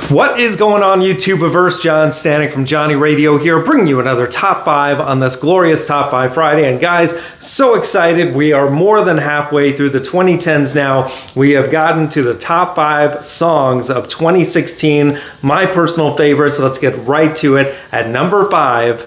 What is going on, YouTubeverse? John Stanek from Johnny Radio here, bringing you another Top 5 on this glorious Top 5 Friday. And guys, so excited. We are more than halfway through the 2010s now. We have gotten to the top 5 songs of 2016, my personal favorites. Let's get right to it. At number 5.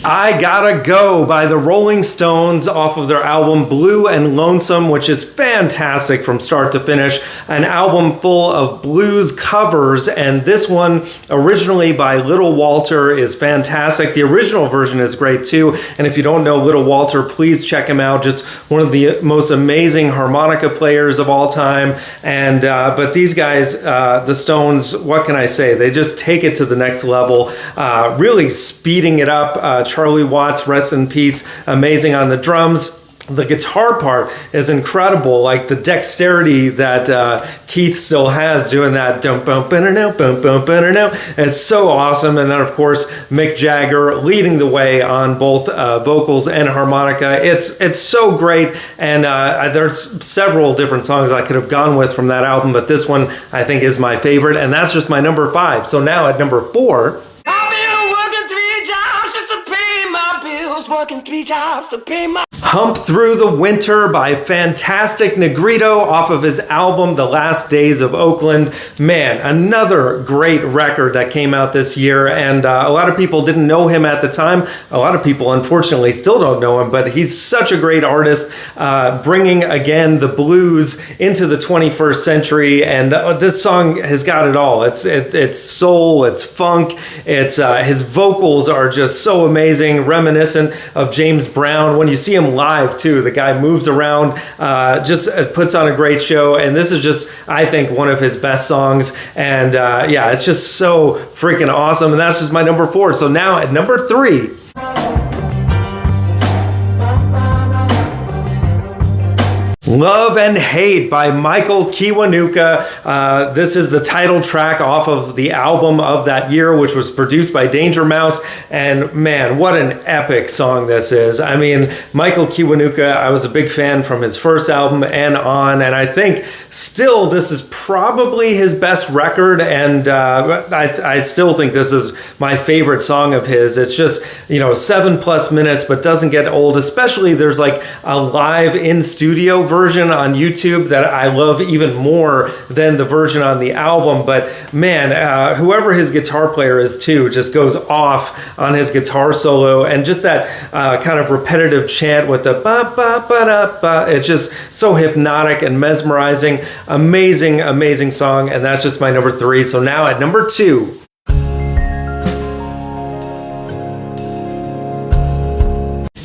I Gotta Go by the Rolling Stones off of their album Blue and Lonesome, which is fantastic from start to finish. An album full of blues covers, and this one, originally by Little Walter, is fantastic. The original version is great too, and if you don't know Little Walter, please check him out. Just one of the most amazing harmonica players of all time. And but these guys, the Stones, what can I say? They just take it to the next level, really speeding it up. Charlie Watts, rest in peace, amazing on the drums. The guitar part is incredible, like the dexterity that Keith still has doing that. It's so awesome. And then, of course, Mick Jagger leading the way on both vocals and harmonica. It's so great. And there's several different songs I could have gone with from that album, but this one I think is my favorite, and that's just my number 5. So now at number 4. Working 3 jobs to pay my Hump Through the Winter by Fantastic Negrito off of his album The Last Days of Oakland. Man, another great record that came out this year, and a lot of people didn't know him at the time. A lot of people, unfortunately, still don't know him, but he's such a great artist, bringing again the blues into the 21st century, and this song has got it all. It's soul, it's funk, it's his vocals are just so amazing, reminiscent of James Brown. When you see him live too, the guy moves around, just puts on a great show, and this is just, I think, one of his best songs. And yeah, it's just so freaking awesome, and that's just my number 4. So now at number 3. Love and Hate by Michael Kiwanuka. This is the title track off of the album of that year, which was produced by Danger Mouse. And man, what an epic song this is. I mean, Michael Kiwanuka, I was a big fan from his first album and on, and I think still this is probably his best record, and I still think this is my favorite song of his. It's just, 7+ minutes, but doesn't get old, especially there's like a live in studio version on YouTube that I love even more than the version on the album. But man, whoever his guitar player is too just goes off on his guitar solo, and just that kind of repetitive chant with the ba ba ba da ba. It's just so hypnotic and mesmerizing. Amazing song, and that's just my number 3. So now at number 2.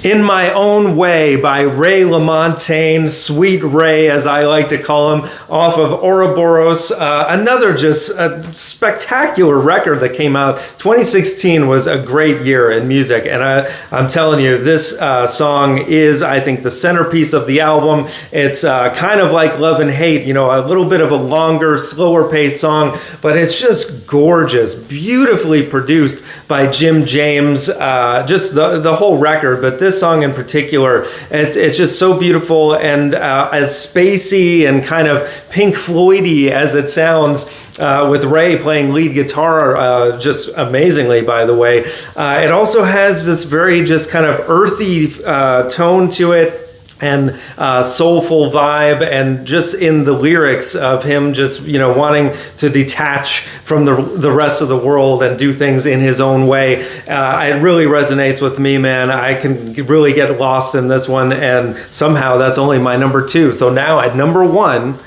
In My Own Way by Ray LaMontagne, Sweet Ray as I like to call him, off of Ouroboros. Another just spectacular record that came out. 2016 was a great year in music, and I'm telling you, this song is, I think, the centerpiece of the album. It's kind of like Love and Hate, a little bit of a longer, slower paced song, but it's just gorgeous, beautifully produced by Jim James, just the whole record, but this song in particular, it's just so beautiful, and as spacey and kind of Pink Floyd-y as it sounds, with Ray playing lead guitar just amazingly, by the way. It also has this very just kind of earthy tone to it, and soulful vibe, and just in the lyrics of him just wanting to detach from the rest of the world and do things in his own way. It really resonates with me, man. I can really get lost in this one, and somehow that's only my number 2. So now at number 1.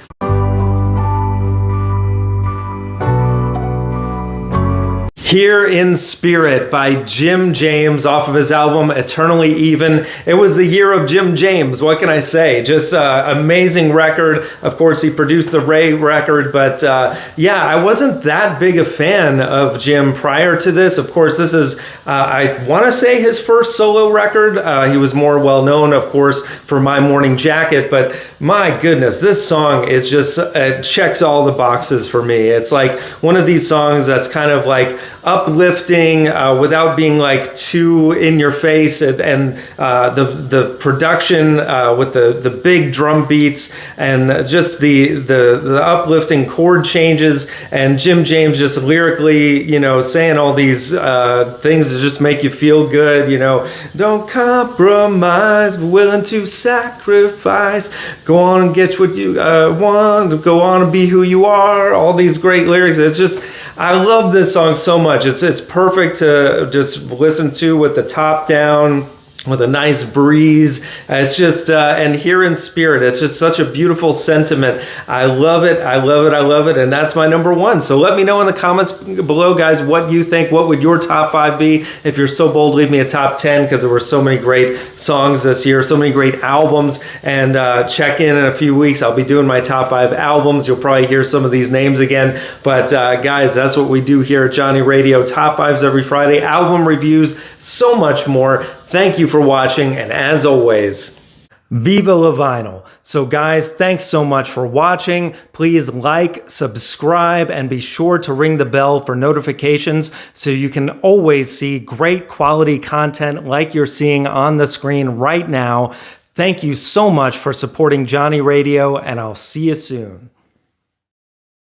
Here in Spirit by Jim James off of his album Eternally Even. It was the year of Jim James. What can I say? Just amazing record. Of course, he produced the Ray record, but yeah, I wasn't that big a fan of Jim prior to this. Of course, this is, I want to say, his first solo record. He was more well known, of course, for My Morning Jacket, but my goodness, this song is just, it checks all the boxes for me. It's like one of these songs that's kind of like uplifting without being like too in your face, and the production with the big drum beats and just the uplifting chord changes, and Jim James just lyrically, saying all these things to just make you feel good. Don't compromise, but willing to sacrifice. Go on and get what you want. Go on and be who you are. All these great lyrics. It's just, I love this song so much. It's perfect to just listen to with the top down, with a nice breeze. It's just, and Here in Spirit, it's just such a beautiful sentiment. I love it. I love it. I love it. And that's my number one. So let me know in the comments below, guys, what you think. What would your top 5 be? If you're so bold, leave me a top 10, because there were so many great songs this year, so many great albums. And check in a few weeks. I'll be doing my top 5 albums. You'll probably hear some of these names again. But guys, that's what we do here at Johnny Radio. Top 5s every Friday, album reviews, so much more. Thank you for watching, and as always, Viva La Vinyl. So guys, thanks so much for watching. Please like, subscribe, and be sure to ring the bell for notifications so you can always see great quality content like you're seeing on the screen right now. Thank you so much for supporting Johnny Radio, and I'll see you soon.